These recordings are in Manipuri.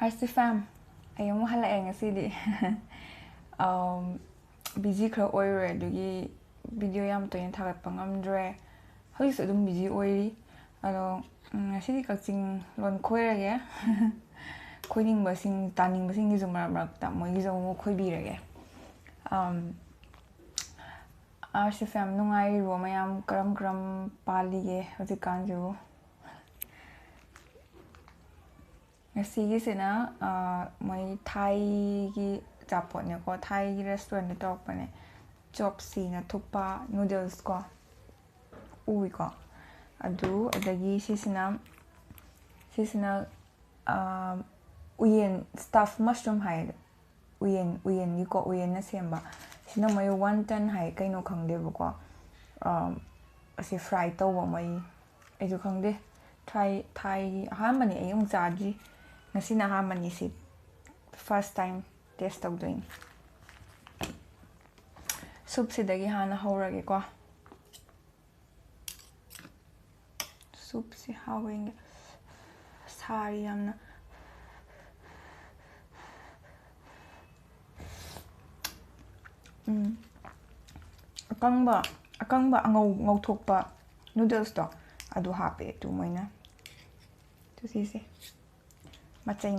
ꯑꯥꯔꯁꯤ ꯐꯦꯝ ꯑꯩ ꯑꯃꯨꯛ ꯍꯜꯂꯛꯑꯦ ꯉꯁꯤꯗꯤ ꯕꯤꯖꯤ ꯈꯔ ꯑꯣꯏꯔꯨꯔꯦ ꯑꯗꯨꯒꯤ ꯚꯤꯗꯤꯑꯣ ꯌꯥꯝ ꯇꯣꯏꯅ ꯊꯥꯒꯠꯄ ꯉꯝꯗ꯭ꯔꯦ ꯍꯧꯖꯤꯛꯁꯨ ꯑꯗꯨꯝ ꯕꯤꯖꯤ ꯑꯣꯏꯔꯤ ꯑꯗꯣ ꯉꯁꯤꯗꯤ ꯀꯛꯆꯤꯡ ꯂꯣꯟ ꯈꯣꯏꯔꯒꯦ ꯈꯣꯏꯅꯤꯡꯕꯁꯤꯡ ꯇꯥꯅꯤꯡꯕꯁꯤꯡꯒꯤꯁꯨ ꯃꯔꯛ ꯃꯔꯛꯇ ꯃꯣꯏꯒꯤꯁꯨ ꯑꯃꯨꯛ ꯈꯣꯏꯕꯤꯔꯒꯦ ꯑꯥꯔꯁꯤ ꯐꯦꯝ ꯅꯨꯡꯉꯥꯏꯔꯤꯕꯣ ꯃꯌꯥꯝ ꯀꯔꯝ ꯀꯔꯝ ꯄꯥꯜꯂꯤꯒꯦ ꯍꯧꯖꯤꯛꯀꯥꯟꯁꯤꯕꯨ ꯉꯁꯤꯒꯤꯁꯤꯅ ꯃꯣꯏ ꯊꯥꯏꯒꯤ ꯑꯆꯥꯄꯣꯠꯅꯦꯀꯣ ꯊꯥꯏꯒꯤ ꯔꯦꯁꯇꯨꯔꯦꯟꯗ ꯇꯧꯔꯛꯄꯅꯦ ꯆꯣꯞꯁꯤꯅ ꯊꯨꯛꯄꯥ ꯅꯨꯗꯜꯁ ꯀꯣ ꯎꯏꯀꯣ ꯑꯗꯨ ꯑꯗꯒꯤ ꯁꯤꯁꯤꯅ ꯎꯌꯦꯟ ꯁ꯭ꯇꯥꯐ ꯃꯁꯔꯨꯝ ꯍꯥꯏ ꯎꯌꯦꯟꯒꯤꯀꯣ ꯎꯌꯦꯟꯅ ꯁꯦꯝꯕ ꯁꯤꯅ ꯃꯣꯏ ꯋꯟꯇꯟ ꯍꯥꯏ ꯀꯩꯅꯣ ꯈꯪꯗꯦꯕꯀꯣ ꯑꯁꯤ ꯐ꯭ꯔꯥꯏ ꯇꯧꯕ ꯃꯣꯏ ꯑꯩꯁꯨ ꯈꯪꯗꯦ ꯊꯥꯏꯒꯤ ꯑꯍꯥꯟꯕꯅꯤ ꯑꯩ ꯑꯃꯨꯛ ꯆꯥꯗ꯭ꯔꯤ ꯉꯁꯤꯅ ꯑꯍꯥꯟꯕꯅꯤ ꯁꯤ ꯐꯥꯔꯁ ꯇꯥꯏꯝ ꯇꯦꯁ ꯇꯧꯗꯣꯏꯅꯤ ꯁꯨꯞꯁꯤꯗꯒꯤ ꯍꯥꯟꯅ ꯍꯧꯔꯒꯦꯀꯣ ꯁꯨꯞꯁꯤ ꯍꯥꯎꯋꯦ ꯁꯥꯔꯤ ꯌꯥꯝꯅ ꯑꯀꯪꯕ ꯉꯧꯊꯣꯛꯄ ꯅꯨꯗꯜꯁꯇꯣ ꯑꯗꯨ ꯍꯥꯞꯄꯦ ꯑꯗꯨ ꯃꯣꯏꯅ ꯑꯗꯨ ꯁꯤꯁꯦ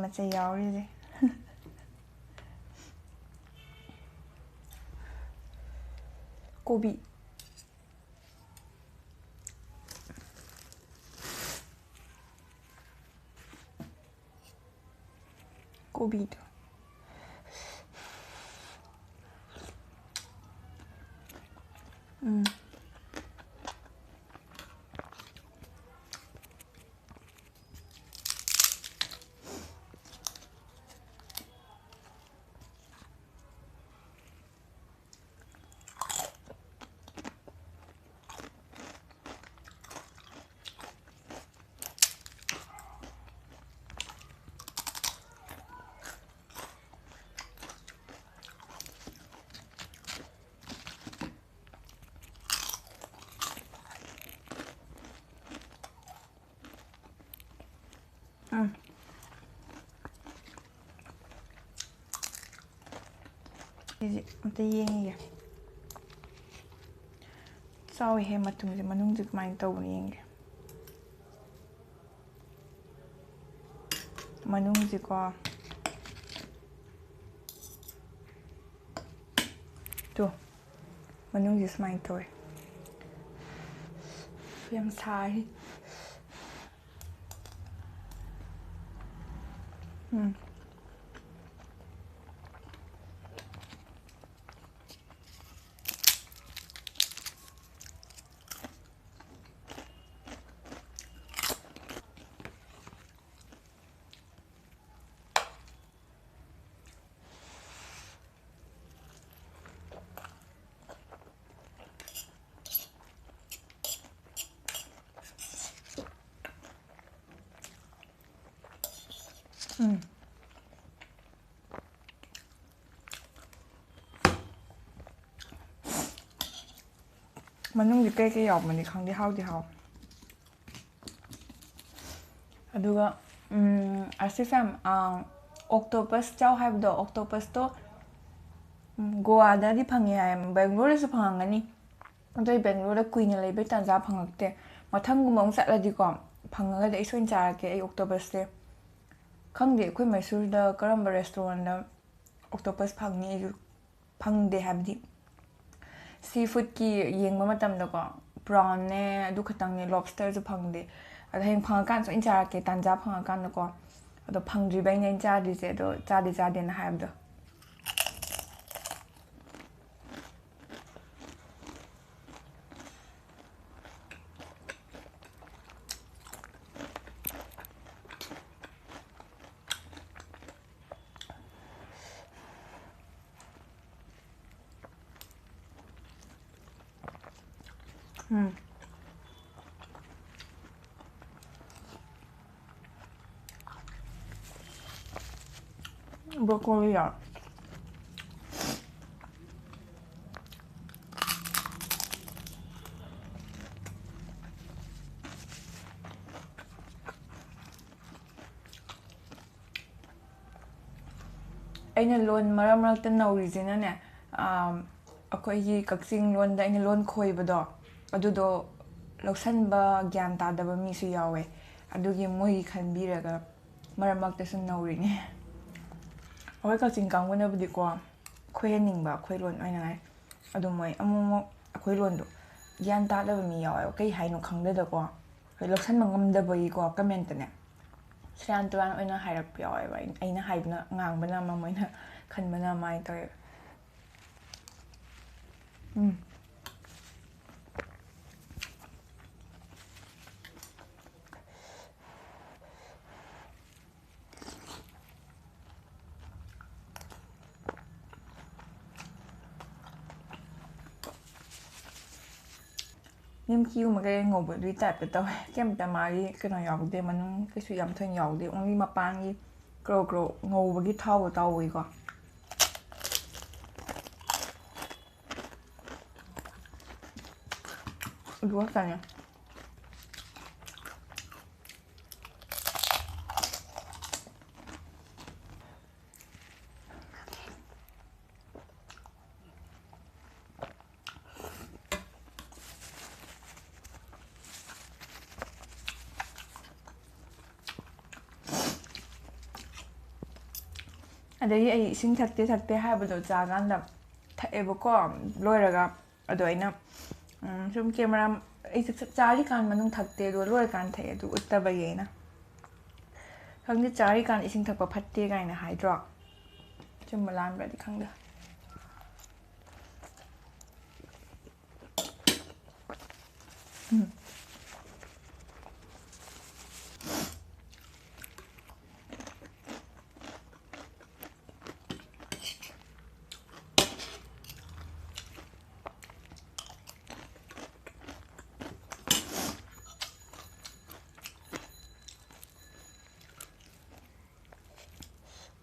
ꯃꯆꯩ ꯌꯥꯎꯔꯤꯁꯦ ꯀꯣꯕꯤ ꯀꯣꯕꯤꯗꯣ ꯁꯤꯁꯦ ꯑꯝꯇ ꯌꯦꯡꯉꯤꯒꯦ ꯆꯥꯎꯋꯤꯍꯦ ꯃꯅꯨꯡꯁꯦ ꯀꯃꯥꯏꯅ ꯇꯧꯕꯅꯣ ꯌꯦꯡꯒꯦ ꯃꯅꯨꯡꯁꯦꯀꯣ ꯃꯅꯨꯡꯁꯦ ꯁꯨꯃꯥꯏꯅ ꯇꯧꯋꯦ ꯌꯥꯝ ꯁꯥꯔꯤ ꯃꯅꯨꯡꯁꯦ ꯀꯩꯀꯩ ꯌꯥꯎꯕꯅꯤ ꯈꯪꯗꯦ ꯍꯥꯎꯗꯤ ꯍꯥꯎ ꯑꯗꯨꯒ ꯑꯥꯔꯁꯤ ꯐꯦꯝ ꯑꯣꯛꯇꯣꯄꯁ ꯆꯥꯎ ꯍꯥꯏꯕꯗꯣ ꯑꯣꯛꯇꯣꯄꯁꯇꯣ ꯒꯣꯋꯥꯗꯗꯤ ꯐꯪꯉꯦ ꯍꯥꯏ ꯕꯦꯡꯒ꯭ꯂꯣꯔꯗꯁꯨ ꯐꯪꯉꯝꯒꯅꯤ ꯑꯗꯣ ꯑꯩ ꯕꯦꯡꯒ꯭ꯂꯣꯔꯗ ꯀꯨꯏꯅ ꯂꯩꯕꯩ ꯇꯥꯟꯖꯥ ꯐꯪꯉꯛꯇꯦ ꯃꯊꯪꯒꯨꯝꯕ ꯑꯃꯨꯛ ꯆꯠꯂꯗꯤꯀꯣ ꯐꯪꯉꯒꯗꯤ ꯑꯩ ꯁꯣꯏꯅ ꯆꯥꯔꯛꯀꯦ ꯑꯩ ꯑꯣꯛꯇꯣꯄꯁꯁꯦ ꯈꯪꯗꯦ ꯑꯩꯈꯣꯏ ꯃꯩꯁꯨꯔꯗ ꯀꯔꯝꯕ ꯔꯦꯁꯇꯨꯔꯦꯟꯗ ꯑꯣꯛꯇꯣꯄꯁ ꯐꯪꯅꯤ ꯑꯩꯁꯨ ꯐꯪꯗꯦ ꯍꯥꯏꯕꯗꯤ ꯁꯤ ꯐꯨꯗꯀꯤ ꯌꯦꯡꯕ ꯃꯇꯝꯗꯀꯣ ꯄ꯭ꯔꯥꯎꯟꯅꯦ ꯑꯗꯨ ꯈꯛꯇꯪꯅꯦ ꯂꯣꯞꯁꯇꯔꯁꯨ ꯐꯪꯗꯦ ꯑꯗꯣ ꯍꯌꯦꯡ ꯐꯪꯉꯀꯥꯟꯗ ꯁꯣꯏꯅ ꯆꯥꯔꯛꯀꯦ ꯇꯥꯟꯖꯥ ꯐꯪꯉꯀꯥꯟꯗꯀꯣ ꯑꯗꯣ ꯐꯪꯗ꯭ꯔꯤꯕꯩꯅꯦ ꯑꯩꯅ ꯆꯥꯗ꯭ꯔꯤꯁꯦ ꯑꯗꯣ ꯆꯥꯗꯦꯅ ꯍꯥꯏꯕꯗꯣ 브로콜리야. ꯑꯩꯅ ꯂꯣꯟ ꯃꯔꯛ ꯃꯔꯛꯇ ꯅꯧꯔꯤꯁꯤꯅꯅꯦ ꯑꯩꯈꯣꯏꯒꯤ ꯀꯛꯆꯤꯡ ꯂꯣꯟꯗ ꯑꯩꯅ ꯂꯣꯟ ꯈꯣꯏꯕꯗꯣ ꯑꯗꯨꯗꯣ ꯂꯧꯁꯟꯕ ꯒ꯭ꯌꯥꯟ ꯇꯥꯗꯕ ꯃꯤꯁꯨ ꯌꯥꯎꯋꯦ ꯑꯗꯨꯒꯤ ꯃꯣꯏꯒꯤ ꯈꯟꯕꯤꯔꯒ ꯃꯔꯛ ꯃꯔꯛꯇꯁꯨ ꯅꯧꯔꯤꯅꯦ ꯑꯩꯈꯣꯏ ꯀꯛꯆꯤꯡ ꯀꯥꯡꯕꯨꯅꯕꯨꯗꯤꯀꯣ ꯈꯣꯏꯍꯟꯅꯤꯡꯕ ꯑꯩꯈꯣꯏ ꯂꯣꯟ ꯑꯣꯏꯅꯉꯥꯏ ꯑꯗꯨ ꯃꯣꯏ ꯑꯃꯨꯛ ꯑꯩꯈꯣꯏ ꯂꯣꯟꯗꯣ ꯒ꯭ꯌꯥꯟ ꯇꯥꯗꯕ ꯃꯤ ꯌꯥꯎꯋꯦꯕ ꯀꯩ ꯍꯥꯏꯅꯣ ꯈꯪꯗꯗꯀꯣ ꯂꯧꯁꯟꯕ ꯉꯝꯗꯕꯒꯤꯀꯣ ꯀꯃꯦꯟꯇꯅꯦ ꯁꯦꯔꯥꯟ ꯇꯨꯔꯥꯟ ꯑꯣꯏꯅ ꯍꯥꯏꯔꯛꯄ ꯌꯥꯎꯋꯦꯕ ꯑꯩꯅ ꯍꯥꯏꯕꯅ ꯉꯥꯡꯕꯅ ꯑꯃ ꯃꯣꯏꯅ ꯈꯟꯕꯅ ꯑꯗꯨꯃꯥꯏꯅ ꯇꯧꯋꯦꯕ ꯅꯤꯝꯀꯤꯒꯨꯝꯕ ꯀꯩ ꯉꯧꯕ ꯑꯗꯨꯒꯤ ꯇꯥꯏꯞꯇ ꯇꯧꯋꯦ ꯀꯩꯝꯇ ꯃꯥꯒꯤ ꯀꯩꯅꯣ ꯌꯥꯎꯗꯦ ꯃꯅꯨꯡ ꯀꯩꯁꯨ ꯌꯥꯝ ꯊꯣꯏꯅ ꯌꯥꯎꯗꯦ ꯑꯣꯡꯂꯤ ꯃꯄꯥꯟꯒꯤ ꯀ꯭ꯔꯣ ꯀ꯭ꯔꯣ ꯉꯧꯕꯒꯤ ꯊꯥꯎꯗꯣ ꯇꯥꯎꯕꯒꯤꯀꯣ ꯑꯗꯨ ꯈꯛꯇꯅꯦ ꯑꯗꯒꯤ ꯑꯩ ꯏꯁꯤꯡ ꯊꯛꯇꯦ ꯍꯥꯏꯕꯗꯣ ꯆꯥꯀꯥꯟꯗ ꯊꯛꯑꯦꯕꯀꯣ ꯂꯣꯏꯔꯒ ꯑꯗꯣ ꯑꯩꯅ ꯁꯨꯝ ꯀꯦꯃꯦꯔꯥ ꯑꯩꯁꯦ ꯆꯥꯔꯤꯀꯥꯟ ꯃꯅꯨꯡ ꯊꯛꯇꯦ ꯑꯗꯣ ꯂꯣꯏꯔꯀꯥꯟꯗ ꯊꯛꯑꯦ ꯑꯗꯨ ꯎꯠꯇꯕꯒꯤ ꯑꯩꯅ ꯈꯪꯗꯦ ꯆꯥꯔꯤꯀꯥꯟꯗ ꯏꯁꯤꯡ ꯊꯛꯄ ꯐꯠꯇꯦ ꯀꯥꯏꯅ ꯍꯥꯏꯗ꯭ꯔꯣ ꯆꯨꯝꯕ ꯂꯥꯟꯕ꯭ꯔꯗꯤ ꯈꯪꯗꯦ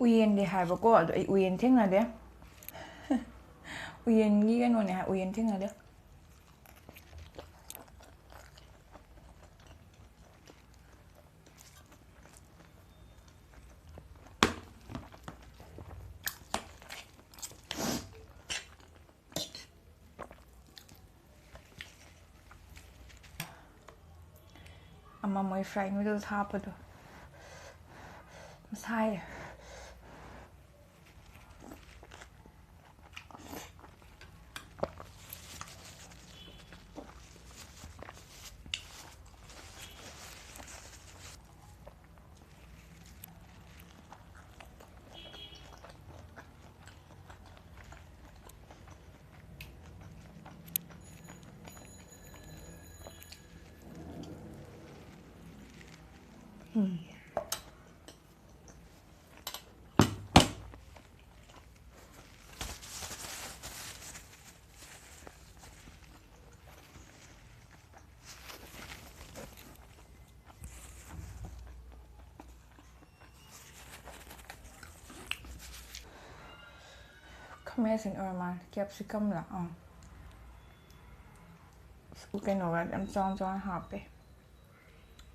ꯎꯌꯦꯟꯗꯤ ꯍꯥꯏꯕꯀꯣ ꯑꯗꯣ ꯑꯩ ꯎꯌꯦꯟ ꯊꯦꯡꯅꯗꯦ ꯎꯌꯦꯟꯒꯤ ꯀꯩꯅꯣꯅꯦ ꯍꯥꯏ ꯎꯌꯦꯟ ꯊꯦꯡꯅꯗꯦ ꯑꯃ ꯃꯣꯏ ꯐ꯭ꯔꯥꯏ ꯅꯨꯗꯜꯁ ꯍꯥꯞꯄꯗꯣ ꯁꯥꯏꯌꯦ ꯈꯥꯃꯦꯟꯁꯤꯟ ꯑꯣꯏꯔ ꯃꯥꯜꯂꯦ ꯀꯦꯞꯁꯤꯀꯝꯂ ꯀꯩꯅꯣꯒ ꯌꯥꯝ ꯆꯥꯎꯅ ꯍꯥꯞꯄꯦ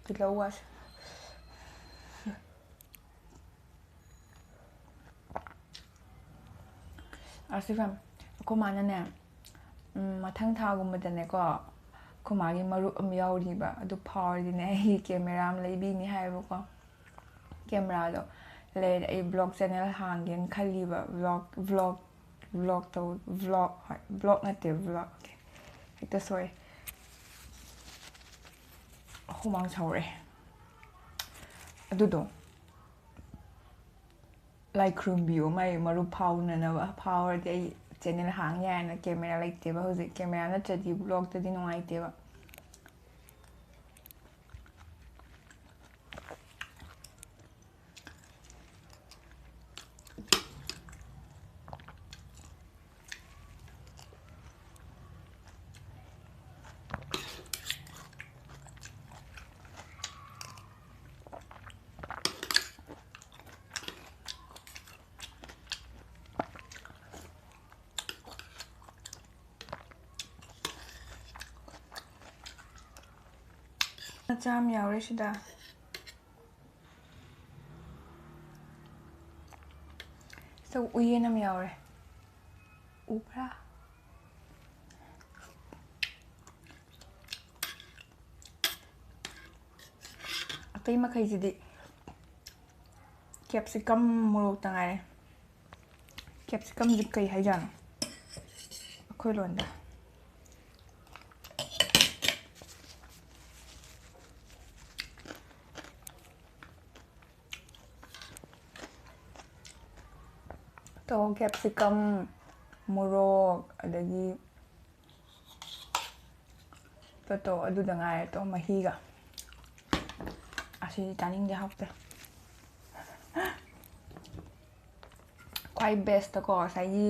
ꯇꯤꯜꯍꯧꯒꯁꯦ ꯑꯁꯤꯒ ꯑꯩꯈꯣꯏ ꯃꯥꯅꯅꯦ ꯃꯊꯪ ꯊꯥꯒꯨꯝꯕꯗꯅꯦꯀꯣ ꯑꯩꯈꯣꯏ ꯃꯥꯒꯤ ꯃꯔꯨꯞ ꯑꯃ ꯌꯥꯎꯔꯤꯕ ꯑꯗꯨ ꯐꯥꯎꯔꯗꯤꯅꯦ ꯑꯩ ꯀꯦꯃꯦꯔꯥ ꯑꯃ ꯂꯩꯕꯤꯅꯤ ꯍꯥꯏꯌꯦꯕꯀꯣ ꯀꯦꯃꯦꯔꯥꯗꯣ ꯂꯩꯔꯗꯤ ꯑꯩ ꯕ꯭ꯂꯣꯛ ꯆꯦꯅꯦꯜ ꯍꯥꯡꯒꯦꯅ ꯈꯜꯂꯤꯕ ꯕ꯭ꯂꯣꯛ ꯍꯣꯏ ꯕ꯭ꯂꯣꯛ ꯅꯠꯇꯦ ꯕ꯭ꯂꯣꯛ ꯍꯦꯛꯇ ꯁꯣꯏ ꯍꯨꯃꯥꯡ ꯁꯧꯔꯦ ꯑꯗꯨꯗꯣ ꯂꯥꯏ ꯈꯨꯔꯨꯝꯕꯤꯌꯣ ꯃꯥꯏ ꯃꯔꯨꯞ ꯐꯥꯎꯅꯅꯕ ꯐꯥꯎꯔꯗꯤ ꯑꯩ ꯆꯦꯅꯦꯜ ꯍꯥꯡ ꯌꯥꯏꯅ ꯀꯦꯃꯦꯔꯥ ꯂꯩꯇꯦꯕ ꯍꯧꯖꯤꯛ ꯀꯦꯃꯦꯔꯥ ꯅꯠꯇ꯭ꯔꯗꯤ ꯕ꯭ꯂꯣꯛꯇꯗꯤ ꯅꯨꯡꯉꯥꯏꯇꯦꯕ ꯃꯆꯥ ꯑꯃ ꯌꯥꯎꯔꯦ ꯁꯤꯗ 또 우유는 ꯌꯥꯎꯔꯦ. 우브라. ꯑꯇꯩ ꯃꯈꯩꯁꯤꯗꯤ ꯀꯦꯞꯁꯤꯀꯝ ꯃꯣꯔꯣꯛꯇ ꯉꯥꯏꯔꯦ. ꯀꯦꯞꯁꯤꯀꯝꯁꯤ ꯀꯩ ꯍꯥꯏꯖꯥꯠꯅꯣ ꯑꯩꯈꯣꯏ ꯂꯣꯟꯗ? ꯇꯣ ꯀꯦꯞꯁꯤꯀꯝ, ꯃꯣꯔꯣꯛ, ꯑꯗꯒꯤ ꯇꯣ ꯑꯗꯨꯗ ꯉꯥꯏꯔꯦ. ꯇꯣ ꯃꯍꯤꯒ ꯑꯁꯤꯗꯤ ꯆꯥꯅꯤꯡꯗꯦ, ꯍꯥꯎꯇꯦ. ꯈ꯭ꯋꯥꯏ ꯕꯦꯁꯇꯀꯣ ꯉꯁꯥꯏꯒꯤ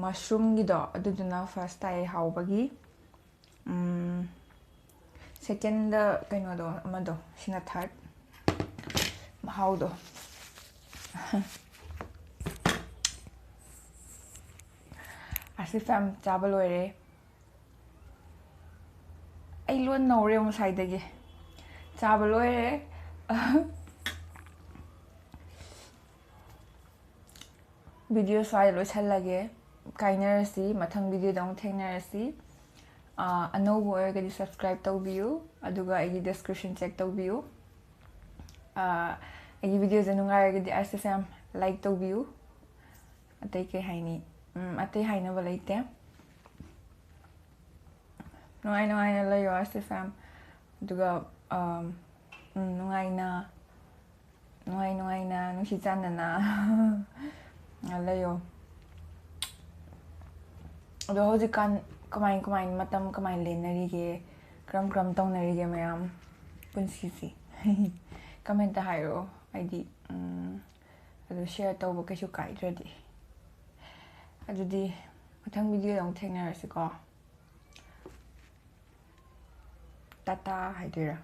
ꯃꯁꯔꯨꯝꯒꯤꯗꯣ ꯑꯗꯨꯗꯨꯅ ꯐꯥꯔꯁ ꯇꯥꯏ ꯍꯥꯎꯕꯒꯤ. ꯁꯦꯀꯦꯟꯗ ꯀꯩꯅꯣꯗꯣ ꯑꯃꯗꯣ ꯁꯤꯅ ꯊꯥꯔꯠ ꯃꯍꯥꯎꯗꯣ. ꯑꯁꯤꯐ ꯆꯥꯕ ꯂꯣꯏꯔꯦ. ꯑꯩ ꯂꯣꯟ ꯅꯧꯔꯦ ꯉꯁꯥꯏꯗꯒꯤ. ꯆꯥꯕ ꯂꯣꯏꯔꯦ. ꯚꯤꯗꯤꯑꯣ ꯁ꯭ꯋꯥꯏꯗ ꯂꯣꯏꯁꯜꯂꯒꯦ. ꯀꯥꯏꯅꯔꯁꯤ. ꯃꯊꯪ ꯚꯤꯗꯤꯑꯣꯗ ꯑꯃꯨꯛ ꯊꯦꯡꯅꯔꯁꯤ. ꯑꯅꯧꯕ ꯑꯣꯏꯔꯒꯗꯤ ꯁꯕꯁꯀ꯭ꯔꯥꯏꯕ ꯇꯧꯕꯤꯌꯨ. ꯑꯗꯨꯒ ꯑꯩꯒꯤ ꯗꯤꯁꯀ꯭ꯔꯤꯞꯁꯟ ꯆꯦꯛ ꯇꯧꯕꯤꯌꯨ. ꯑꯩꯒꯤ ꯚꯤꯗꯤꯑꯣꯁꯦ ꯅꯨꯡꯉꯥꯏꯔꯒꯗꯤ ꯑꯁꯤꯐ ꯂꯥꯏꯛ ꯇꯧꯕꯤꯌꯨ. ꯑꯇꯩ ꯀꯩ ꯍꯥꯏꯅꯤ? ꯑꯇꯩ ꯍꯥꯏꯅꯕ ꯂꯩꯇꯦ. ꯅꯨꯡꯉꯥꯏꯅ ꯂꯩꯌꯣ ꯑꯁꯤꯐ. ꯑꯗꯨꯒ ꯅꯨꯡꯉꯥꯏꯅ ꯅꯨꯡꯁꯤ ꯆꯥꯟꯅꯅ ꯂꯩꯌꯣ. ꯑꯗꯣ ꯍꯧꯖꯤꯛꯀꯥꯟ ꯃꯇꯝ ꯀꯃꯥꯏꯅ ꯂꯦꯟꯅꯔꯤꯒꯦ? ꯀꯔꯝ ꯇꯧꯅꯔꯤꯒꯦ ꯃꯌꯥꯝ ꯄꯨꯟꯁꯤꯁꯤ? ꯀꯃꯦꯟꯇ ꯍꯥꯏꯔꯛꯑꯣ. ꯍꯥꯏꯗꯤ ꯑꯗꯨ ꯁꯤꯌꯔ ꯇꯧꯕ ꯀꯩꯁꯨ ꯀꯥꯏꯗ꯭ꯔꯗꯤ. ꯑꯗꯨꯗꯤ ꯃꯊꯪ ꯚꯤꯗꯤꯑꯣꯗ ꯑꯃꯨꯛ ꯊꯦꯡꯅꯔꯁꯤꯀꯣ. ꯇꯥꯇꯥ ꯍꯥꯏꯗꯣꯏꯔꯥ?